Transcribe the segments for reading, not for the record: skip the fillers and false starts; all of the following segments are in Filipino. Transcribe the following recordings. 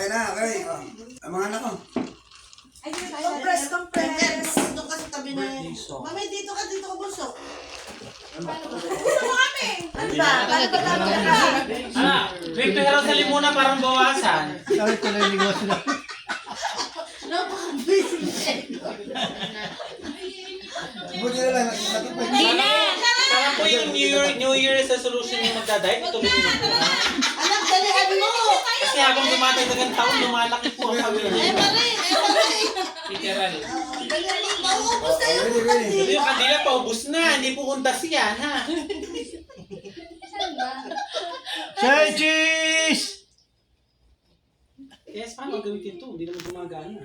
na, okay. Ang mga anak ko. Compress. Dito ka sa tabi na. Mami, dito ka bunso. Ano ba? May pera sa limuna parang bawasan. Sabi ko na yung negosyo na. Buti na lang, nakita pa. Hindi na! Parang po yung New Year resolution yung magdadiet. Ituloy mo po. Anak, dalihan mo. Kasi habang dumatagdag ang taon, lumalaki po ang kami. Literal. Dalihan mo. Mauubos na yung kandila. Yung kandila, paubos na. Hindi po kundas yan, ha? Say cheese! Yes, paano gamitin ito? Hindi naman gumagana.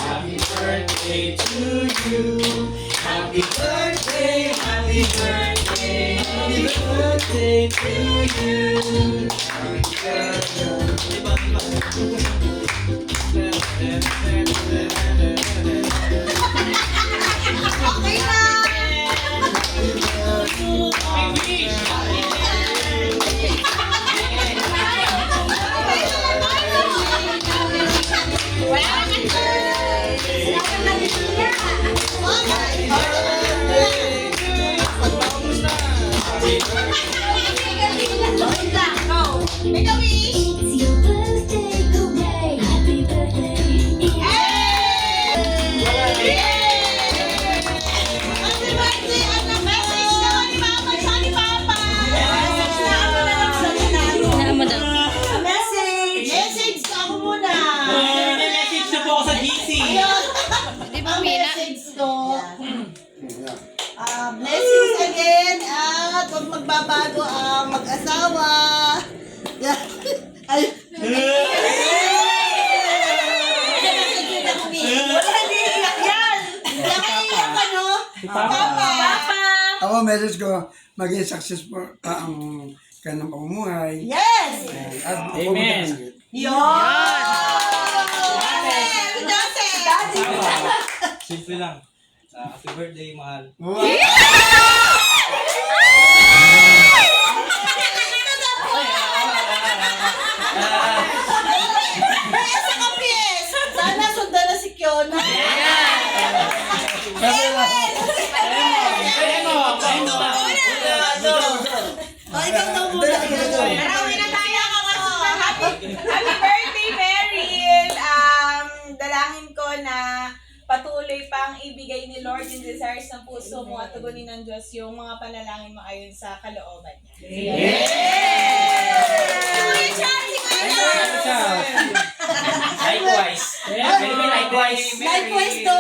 Happy birthday to you. Happy birthday, happy birthday, happy birthday to you. Happy birthday. Diba, diba? Okay na! Make a wish! It's your birthday today. Happy birthday. Happy birthday, anak! Message naman ni Mama sa ni Papa! Message na ako na lang sa nanalo. Naman daw. Message! Message ka ako muna. May message na po ako sa GC. Di ba Ang Mina? message ko. Blessings again at huwag magbabago ang mag-asawa. Ay, Wala, hindi iyak yan! nakaiyak ka, no? Papa! Ako, message ko, maging successful ang kanyang pamumuhay. Yes! At Amen. Yun! Daddy! Simple lang. Happy birthday, mahal. Kaya sa kapiyes! Sana sundan na si Kiona. Ikaw na muna. Marami na tayo happy birthday, Meryl! Dalangin ko na patuloy pang ibigay ni Lord yung desires ng puso mo at tugunin ng Diyos yung mga panalangin mo ayon sa kalooban niya. Likewise. Likewise. Likewise to.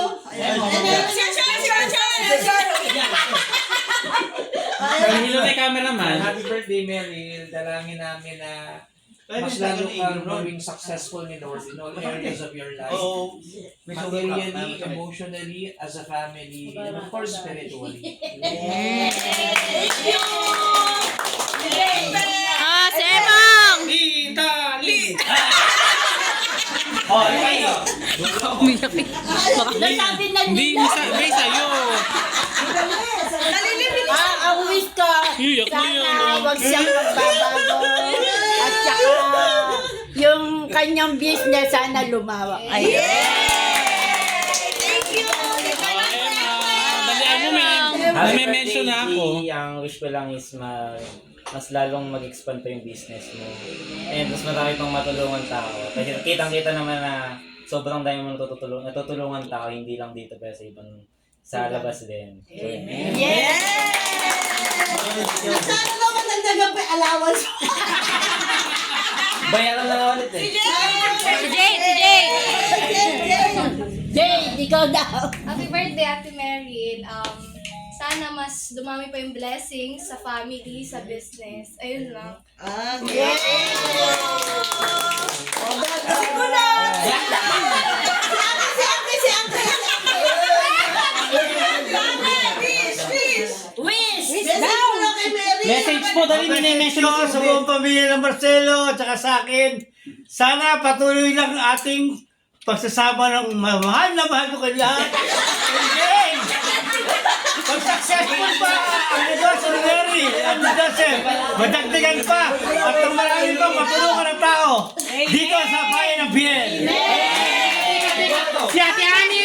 Hello kay cameraman. Happy birthday, Mary. Dalangin namin na mas lalo kang maging successful ni Lord in all areas of your life. Oo. Materially, emotionally, as a family, and of course, spiritually. Si Emong! Italy! Oh, kayo. Nasabi na Hindi, may sa'yo. ang wish ko. Iyak mo yun. Sana huwag siyang magbabago. At saka yung kanyang business sana lumawak. Ayun. Dalian mo, man. May mention na ako. Ang wish ko lang is mas lalong mag-expand pa yung business mo. And mas marami pang matulungan tao. Kasi kitang-kita naman na sobrang dami mo natutulungan tao, hindi lang dito pero sa ibang sa labas din. So, Yes! Sana naman nagdagang pa allowance. bayaran na nga ulit eh. Si Jay! Jay, ikaw daw. Happy birthday, Ate Meryl. Sana mas dumami pa yung blessings sa family, sa business. Ayun lang. Yes! Message po, dali mo na yung message Ito sa buong pamilya ng Marcelo at saka sa akin. Sana patuloy lang ating pagsasama ng mahal na mahal ko kayo lahat. Okay! Pag-successful pa ang negosyo ni Mary at ni Joseph, madagdagan pa at ang marami pang matulungan ng tao dito sa bayan Gabriel. Si Ate Ani.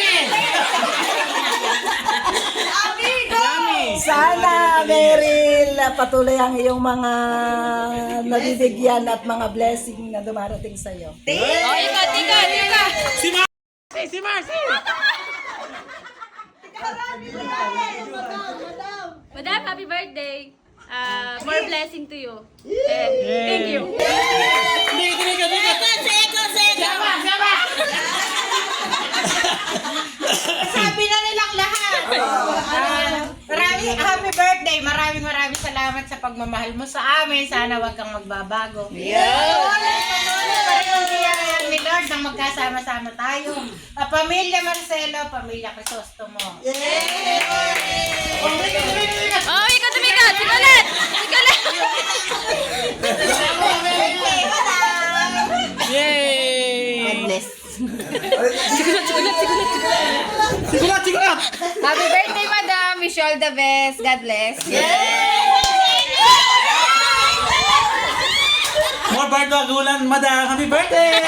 Sana, Meryl, patuloy ang iyong mga nabibigyan at mga blessing na dumarating sa iyo. Madam, happy birthday. More blessing to you. Thank you. Sabi na nilang lahat. Maraming salamat sa pagmamahal mo sa amin. Sana wag kang magbabago. Patuloy pa rin ang biyaya ni Lord nang magkasama-sama tayo. Pamilya Marcelo, pamilya Crisostomo. Oh, ikaw tumikat! Sigulit! Sigulit! God bless. Sigulat. Happy birthday, madam. Wish you all the best. God bless. More Bardagulan, madam. Happy birthday!